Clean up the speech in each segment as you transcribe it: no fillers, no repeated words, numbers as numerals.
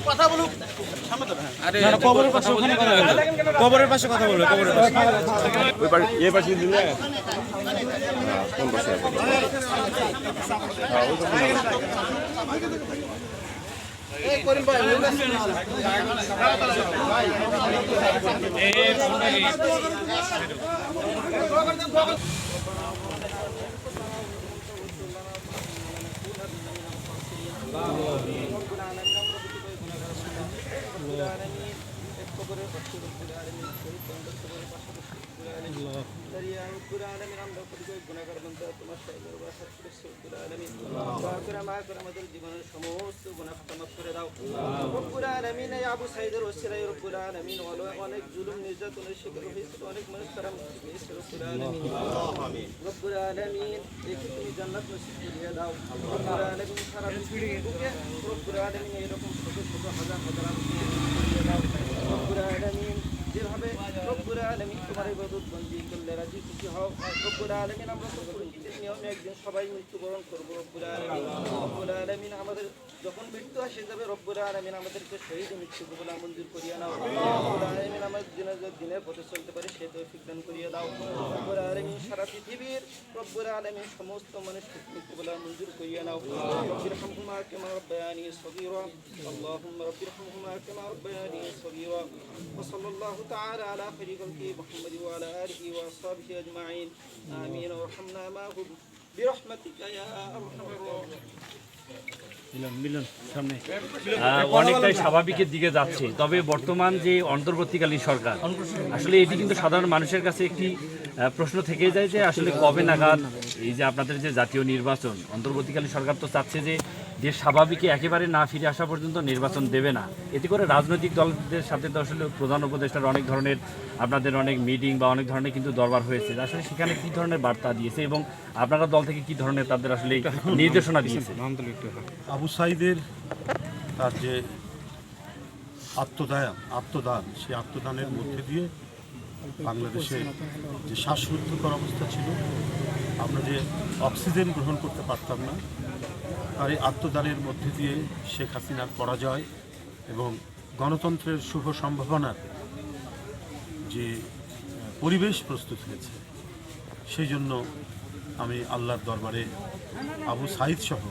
কথা বলুক, কবরের পাশে কথা বলবে, কবরের পাশে দিলে কোন পাশে আমাদের জীবনের সমস্ত গুনাহ ক্ষমা করে দাও রব্বুল আলামিন। এই আবু সাঈদের ওসিলায় রব্বুল আলামিন অনেক জুলুম নির্যাতনের শিকার হয়েছিল, অনেক মানুষ তারা মুক্তি পেয়েছে রব্বুল আলামিন। রব্বুল আলামিন একে তুমি জান্নাত নসিব করিয়ে দাও রব্বুল আলামিন। সারা পৃথিবীকে রব্বুল আলামিন এরকম ছোট ছোট হাজার হাজার করিয়ে দাও রব্বুল আলামিন। যেভাবে রব্বুল আলামিন তোমার ইবাদত বন্দী করলে রাজি খুশি হও রব্বুল আলামিন। আমরা তো প্রকৃতির নিয়মে একদিন সবাই মৃত্যুবরণ করবো রব্বুল আলামিন। রব্বুল আলামিন আমাদের যখন মৃত্যু আসে যাবে রব্বুল আলামিন আমাদেরকে শহীদ মৃত্যু কবুল মঞ্জুর করিয়ে নাও রব্বুল আলামিন। আমাদের দিনের পথে চলতে পারে সে তৌফিক দান করিয়ে দাও রব্বুল আলামিন। সারা পৃথিবীর রব্বুল আলামিন সমস্ত মানুষকে কবুল মঞ্জুর করিয়ে নাও। রব্বিরহামহুমা কামা রাব্বায়ানি সগীরা আল্লাহুম্মা রব্বিরহামহুমা কামা রাব্বায়ানি সগীরা ওয়া সাল্লাল্লাহু তাআলা আলা খাইরি খালকি মুহাম্মদ ওয়া আলা আলিহি ওয়া আসহাবিহি আজমাইন আমিন। ওয়ারহামনা মাহুম বিরহমাতিকা ইয়া আরহামার রাহিমিন। অনেকটাই স্বাভাবিকের দিকে যাচ্ছে, তবে বর্তমান যে অন্তর্বর্তীকালীন সরকার আসলে এটি কিন্তু সাধারণ মানুষের কাছে একটি প্রশ্ন থেকে যায় যে আসলে কবে নাগাদ এই যে আপনাদের যে জাতীয় নির্বাচন, অন্তর্বর্তীকালীন সরকার তো চাচ্ছে যে দেশ স্বাভাবিকে একেবারে না ফিরে আসা পর্যন্ত নির্বাচন দেবে না। এতে করে রাজনৈতিক দলদের সাথে তো আসলে প্রধান উপদেষ্টার অনেক ধরনের আপনাদের অনেক মিটিং বা অনেক ধরনের কিন্তু দরবার হয়েছে, আসলে সেখানে কী ধরনের বার্তা দিয়েছে এবং আপনারা দল থেকে কী ধরনের তাদের আসলে নির্দেশনা দিয়েছে? আবু সাঈদের তার যে আত্মদান সেই আত্মদানের মধ্যে দিয়ে বাংলাদেশে যে শ্বাসরুদ্ধকর অবস্থা ছিল, আমরা যে অক্সিজেন গ্রহণ করতে পারতাম না, আর এই আত্মদানের মধ্যে দিয়ে শেখ হাসিনার পরাজয় এবং গণতন্ত্রের শুভ সম্ভাবনার যে পরিবেশ প্রস্তুত হয়েছে, সেই জন্য আমি আল্লাহর দরবারে আবু সাঈদ সহ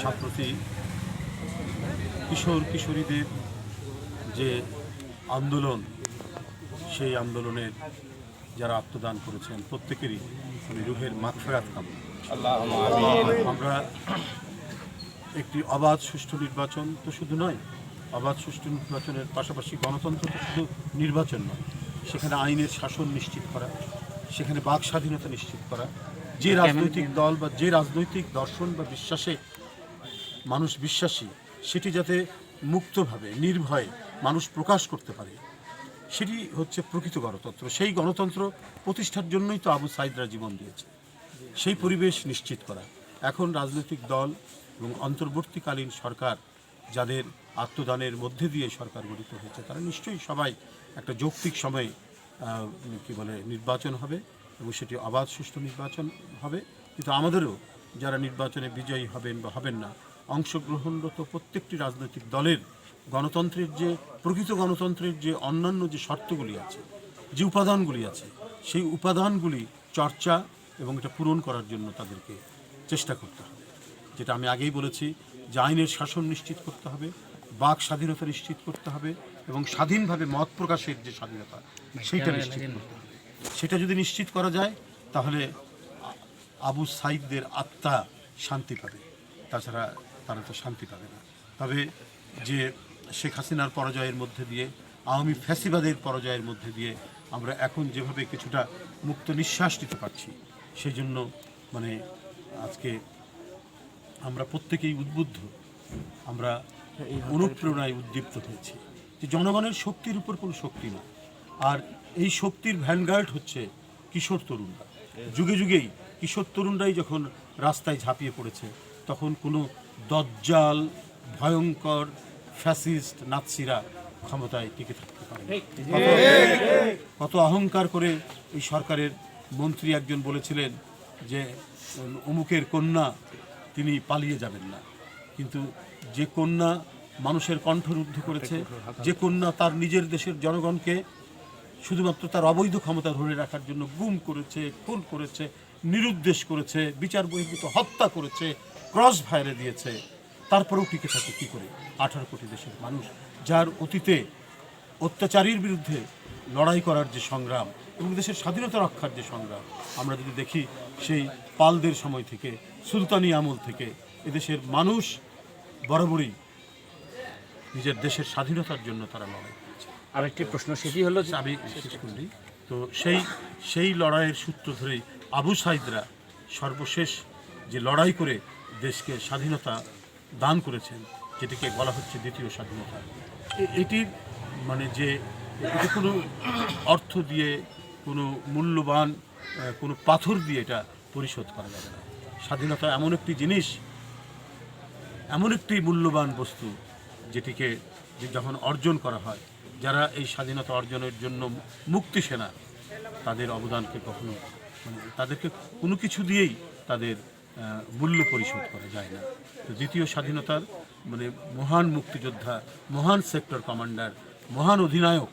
সাম্প্রতি কিশোর কিশোরীদের যে আন্দোলন, সেই আন্দোলনের যারা আত্মদান করেছেন প্রত্যেকেরই আমি রুহের মাগফিরাত কামনা। আমরা একটি অবাধ সুষ্ঠু নির্বাচন তো শুধু নয়, অবাধ সুষ্ঠু নির্বাচনের পাশাপাশি গণতন্ত্র তো শুধু নির্বাচন নয়, সেখানে আইনের শাসন নিশ্চিত করা, সেখানে বাক স্বাধীনতা নিশ্চিত করা, যে রাজনৈতিক দল বা যে রাজনৈতিক দর্শন বা বিশ্বাসে মানুষ বিশ্বাসী সেটি যাতে মুক্তভাবে নির্ভয়ে মানুষ প্রকাশ করতে পারে, সেটি হচ্ছে প্রকৃত গণতন্ত্র। সেই গণতন্ত্র প্রতিষ্ঠার জন্যই তো আবু সাঈদরা জীবন দিয়েছে। সেই পরিবেশ নিশ্চিত করা এখন রাজনৈতিক দল এবং অন্তর্বর্তীকালীন সরকার যাদের আত্মদানের মধ্যে দিয়ে সরকার গঠিত হয়েছে, তারা নিশ্চয়ই সবাই একটা যৌক্তিক সময়ে নির্বাচন হবে এবং সেটি অবাধ সুষ্ঠু নির্বাচন হবে। কিন্তু আমাদেরও যারা নির্বাচনে বিজয়ী হবেন বা হবেন না, অংশগ্রহণরত প্রত্যেকটি রাজনৈতিক দলের গণতন্ত্রের যে প্রকৃত গণতন্ত্রের যে অন্যান্য যে শর্তগুলি আছে, যে উপাদানগুলি আছে, সেই উপাদানগুলি চর্চা এবং এটা পূরণ করার জন্য তাদেরকে চেষ্টা করতে হবে। যেটা আমি আগেই বলেছি যে আইনের শাসন নিশ্চিত করতে হবে, বাক স্বাধীনতা নিশ্চিত করতে হবে এবং স্বাধীনভাবে মত প্রকাশের যে স্বাধীনতা সেইটা নিশ্চিত করতে হবে। সেটা যদি নিশ্চিত করা যায় তাহলে আবু সাঈদদের আত্মা শান্তি পাবে, তাছাড়া তারা তো শান্তি পাবে না। তবে যে শেখ হাসিনার পরাজয়ের মধ্যে দিয়ে, আওয়ামী ফ্যাসিবাদের পরাজয়ের মধ্যে দিয়ে আমরা এখন যেভাবে কিছুটা মুক্ত নিঃশ্বাস নিতে পারছি, সেই জন্য আজকে আমরা প্রত্যেকেই উদ্বুদ্ধ, আমরা অনুপ্রেরণায় উদ্দীপ্ত হয়েছি যে জনগণের শক্তির উপর কোনো শক্তি না, আর এই শক্তির ভ্যানগার্ড হচ্ছে কিশোর তরুণরা। যুগে যুগেই কিশোর তরুণরাই যখন রাস্তায় ঝাঁপিয়ে পড়েছে, তখন কোনো দজ্জাল ভয়ঙ্কর ফ্যাসিস্ট নাৎসিরা ক্ষমতায় টিকে থাকতে পারে। কত অহংকার করে এই সরকারের মন্ত্রী একজন বলেছিলেন যে অমুকের কন্যা তিনি পালিয়ে যাবেন না। কিন্তু যে কন্যা মানুষের কণ্ঠরুদ্ধ করেছে, যে কন্যা তার নিজের দেশের জনগণকে শুধুমাত্র তার অবৈধ ক্ষমতা ধরে রাখার জন্য গুম করেছে, খুন করেছে, নিরুদ্দেশ করেছে, বিচার বহির্ভূত হত্যা করেছে, ক্রস ফায়ারে দিয়েছে, তারপরেও টিকে থাকে কী করে 18 কোটি দেশের মানুষ, যার অতীতে অত্যাচারীর বিরুদ্ধে লড়াই করার যে সংগ্রাম এবং দেশের স্বাধীনতা রক্ষার যে সংগ্রাম, আমরা যদি দেখি সেই পালদের সময় থেকে, সুলতানি আমল থেকে এদেশের মানুষ বরাবরই নিজের দেশের স্বাধীনতার জন্য তারা লড়াই করেছে। আরেকটি প্রশ্ন সেটি হলো যে আমি শেষ করি, তো সেই লড়াইয়ের সূত্র ধরেই আবু সাইদরা সর্বশেষ যে লড়াই করে দেশকে স্বাধীনতা দান করেছেন, যেটিকে বলা হচ্ছে দ্বিতীয় স্বাধীনতা, এটির মানে যে এটা কোনো অর্থ দিয়ে, কোনো মূল্যবান কোনো পাথর দিয়ে এটা পরিশোধ করা যাবে না। স্বাধীনতা এমন একটি জিনিস, এমন একটি মূল্যবান বস্তু, যেটিকে যখন অর্জন করা হয়, যারা এই স্বাধীনতা অর্জনের জন্য মুক্তি সেনা, তাদের অবদানকে কখনো মানে তাদেরকে কোনো কিছু দিয়েই তাদের মূল্য পরিশোধ করা যায় না। তো দ্বিতীয় স্বাধীনতার মানে মহান মুক্তিযোদ্ধা, মহান সেক্টর কমান্ডার, মহান অধিনায়ক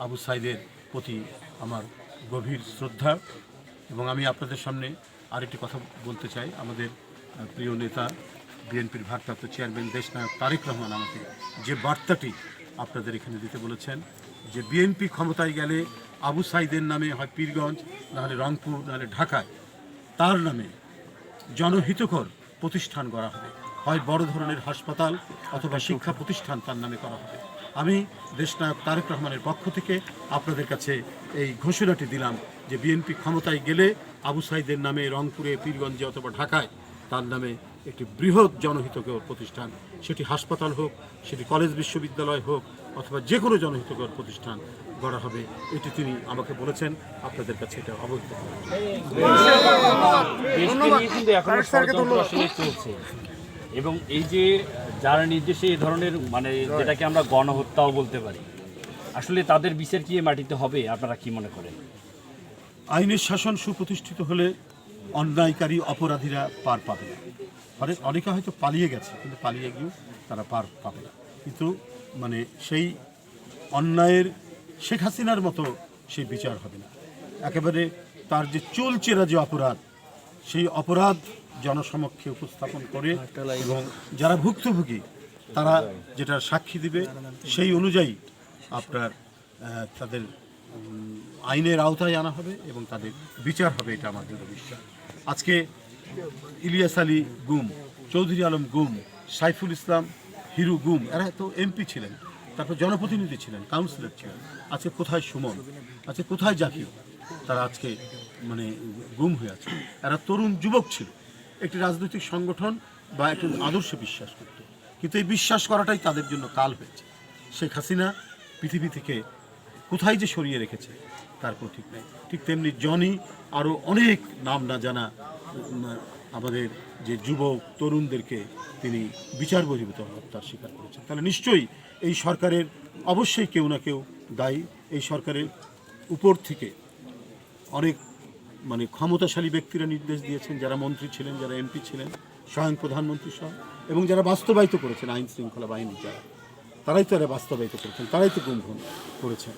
আবু সাইদের প্রতি আমার গভীর শ্রদ্ধা। এবং আমি আপনাদের সামনে আরেকটি কথা বলতে চাই। আমাদের প্রিয় নেতা বিএনপির ভারপ্রাপ্ত চেয়ারম্যান দেশনায়ক তারেক রহমান আমাকে যে বার্তাটি আপনাদের এখানে দিতে বলেছেন, যে বিএনপি ক্ষমতায় গেলে আবু সাইদের নামে হয় পীরগঞ্জ, নাহলে রংপুর, নাহলে ঢাকায় তার নামে জনহিতকর প্রতিষ্ঠান করা হবে, হয় বড় ধরনের হাসপাতাল অথবা শিক্ষা প্রতিষ্ঠান তার নামে করা হবে। আমি দেশনায়ক তারেক রহমানের পক্ষ থেকে আপনাদের কাছে এই ঘোষণাটি দিলাম যে বিএনপি ক্ষমতায় গেলে আবু সাইদের নামে রংপুরে, পীরগঞ্জে অথবা ঢাকায় তার নামে একটি বৃহৎ জনহিতকর প্রতিষ্ঠান, সেটি হাসপাতাল হোক, সেটি কলেজ বিশ্ববিদ্যালয় হোক, অথবা যে কোনো জনহিতকর প্রতিষ্ঠান গড়া হবে। এটি তিনি আমাকে বলেছেন, আপনাদের কাছে এটা অবহিত করা। দেশকে নিয়ে কিন্তু এখনো ষড়যন্ত্র আসলে চলছে, এবং এই যে যার নির্দেশে এই ধরনের মানে যেটাকে আমরা গণহত্যাও বলতে পারি, আসলে তাদের বিচার কি এ মাটিতে হবে? আপনারা কি মনে করেন? আইনের শাসন সুপ্রতিষ্ঠিত হলে অন্যায়কারী অপরাধীরা পার পাবে না। অনেকে হয়তো পালিয়ে গেছে, কিন্তু পালিয়ে গিয়েও তারা পার পাবে না। কিন্তু মানে সেই অন্যায়ের শেখ হাসিনার মতো সেই বিচার হবে না। একেবারে তার যে চুলচেরা যে অপরাধ, সেই অপরাধ জনসমক্ষে উপস্থাপন করে এবং যারা ভুক্তভোগী তারা যেটা সাক্ষী দিবে সেই অনুযায়ী আপনার তাদের আইনের আওতায় আনা হবে এবং তাদের বিচার হবে, এটা আমার দৃঢ় বিশ্বাস। আজকে ইলিয়াস আলী গুম, চৌধুরী আলম গুম, সাইফুল ইসলাম হিরু গুম, এরা তো এমপি ছিলেন, তারপর জনপ্রতিনিধি ছিলেন, কাউন্সিলর ছিলেন। আজকে কোথায় সুমন, আজকে কোথায় জাকির? তারা আজকে মানে গুম হয়ে আছে। এরা তরুণ যুবক ছিল, একটি রাজনৈতিক সংগঠন বা একটি আদর্শে বিশ্বাস করত, কিন্তু এই বিশ্বাস করাটাই তাদের জন্য কাল হয়েছে। শেখ হাসিনা পৃথিবী থেকে কোথায় যে সরিয়ে রেখেছে তার কোনো ঠিক নেই। ঠিক তেমনি জনি আরও অনেক নাম না জানা আমাদের যে যুবক তরুণদেরকে তিনি বিচার বহির্ভূত হত্যার শিকার করেছেন। তাহলে নিশ্চয়ই এই সরকারের অবশ্যই কেউ না কেউ দায়ী। এই সরকারের উপর থেকে অনেক মানে ক্ষমতাশালী ব্যক্তিরা নির্দেশ দিয়েছেন, যারা মন্ত্রী ছিলেন, যারা এমপি ছিলেন, স্বয়ং প্রধানমন্ত্রী সহ, এবং যারা বাস্তবায়িত করেছেন আইন শৃঙ্খলা বাহিনী, যারা তারাই তো এরা বাস্তবায়িত করেছেন, তারাই তো গুম করেছেন।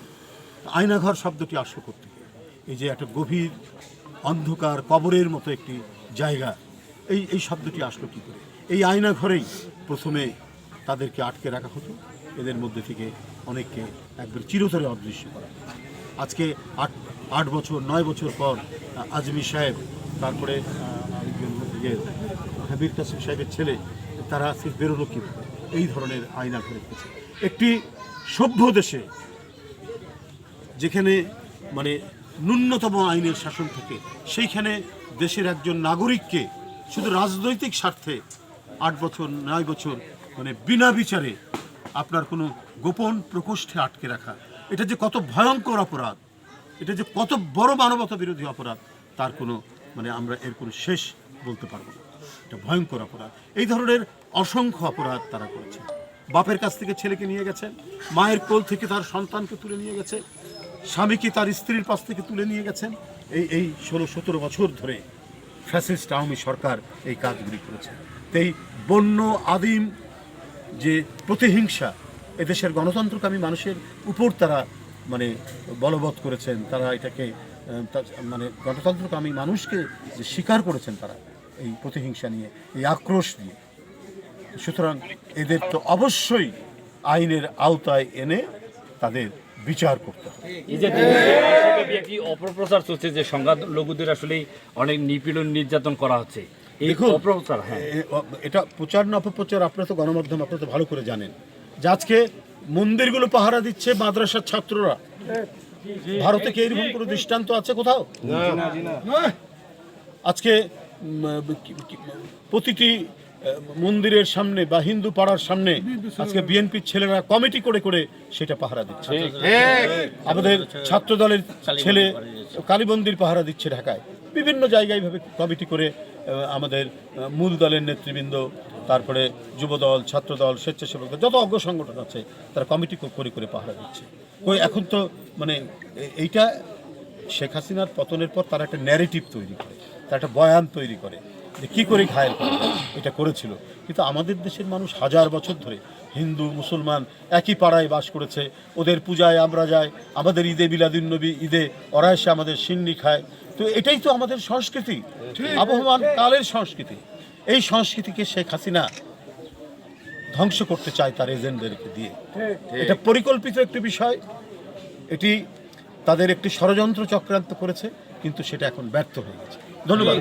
আয়নাঘর শব্দটি আসলো করতে, এই যে একটা গভীর অন্ধকার কবরের মতো একটি জায়গা, এই শব্দটি আসলো কী করে? এই আয়নাঘরেই প্রথমে তাদেরকে আটকে রাখা হতো, এদের মধ্যে থেকে অনেককে একবার চিরতরে অদৃশ্য করা। আজকে 8 বছর 9 বছর পর আজমি সাহেব, তারপরে হাবির কাসিম সাহেবের ছেলে, তারা আজকে বেরোলো কীভাবে? এই ধরনের আয়নাঘরে রেখেছে। একটি সভ্য দেশে যেখানে মানে ন্যূনতম আইনের শাসন থাকে, সেইখানে দেশের একজন নাগরিককে শুধু রাজনৈতিক স্বার্থে 8 বছর 9 বছর মানে বিনা বিচারে আপনার কোনো গোপন প্রকোষ্ঠে আটকে রাখা, এটা যে কত ভয়ঙ্কর অপরাধ, এটা যে কত বড় মানবতা বিরোধী অপরাধ, তার কোনো মানে আমরা এর কোনো শেষ বলতে পারবো না। এটা ভয়ঙ্কর অপরাধ। এই ধরনের অসংখ্য অপরাধ তারা করেছে। বাপের কাছ থেকে ছেলেকে নিয়ে গেছেন, মায়ের কোল থেকে তার সন্তানকে তুলে নিয়ে গেছে, স্বামীকে তার স্ত্রীর পাশ থেকে তুলে নিয়ে গেছেন। এই 16-17 বছর ধরে ফ্যাসিস্ট আওয়ামী সরকার এই কাজগুলি করেছে। এই বন্য আদিম যে প্রতিহিংসা এদেশের গণতন্ত্রকামী মানুষের উপর তারা মানে বলবৎ করেছেন, তারা এটাকে মানে গণতন্ত্রকামী মানুষকে যে স্বীকার করেছেন তারা এই প্রতিহিংসা নিয়ে, এই আক্রোশ নিয়ে। সুতরাং এদের তো অবশ্যই আইনের আওতায় এনে তাদের বিচার করতে হবে। এই যে একটি অপপ্রচার চলছে যে সংখ্যালঘুদের আসলে অনেক নিপীড়ন নির্যাতন করা হচ্ছে, এই অপপ্রচার, হ্যাঁ এটা প্রচার না অপপ্রচার আপনারা তো গণমাধ্যম, আপনারা তো ভালো করে জানেন যে আজকে মন্দিরগুলো পাহারা দিচ্ছে মাদ্রাসার ছাত্ররা। ভারতে কি এরকম কোনো দৃষ্টান্ত আছে কোথাও? আজকে প্রতিটি মন্দিরের সামনে বা হিন্দু পাড়ার সামনে আজকে বিএনপির ছেলেরা কমিটি করে করে সেটা পাহারা দিচ্ছে। আমাদের ছাত্র দলের ছেলে কালীমন্দির পাহারা দিচ্ছে ঢাকায়, বিভিন্ন জায়গায় ভাবে কমিটি করে আমাদের মূল দলের নেতৃবৃন্দ, তারপরে যুবদল, ছাত্রদল, স্বেচ্ছাসেবক যত অঙ্গ সংগঠন আছে তারা কমিটি করে করে পাহারা দিচ্ছে। এখন তো মানে এইটা শেখ হাসিনার পতনের পর তারা একটা ন্যারেটিভ তৈরি করে, তারা একটা বয়ান তৈরি করে যে কী করে ঘায়েল করে এটা করেছিল। কিন্তু আমাদের দেশের মানুষ হাজার বছর ধরে হিন্দু মুসলমান একই পাড়ায় বাস করেছে, ওদের পূজায় আমরা যাই, আমাদের ঈদে মিলাদুন্নবী ঈদে ওরা এসে আমাদের সিন্নি খায়। তো এটাই তো আমাদের সংস্কৃতি, আবহমান কালের সংস্কৃতি। এই সংস্কৃতিকে শেখ হাসিনা ধ্বংস করতে চায় তার এজেন্টদেরকে দিয়ে। এটা পরিকল্পিত একটি বিষয়, এটি তাদের একটি ষড়যন্ত্র চক্রান্ত করেছে, কিন্তু সেটা এখন ব্যর্থ হয়ে গেছে। ধন্যবাদ।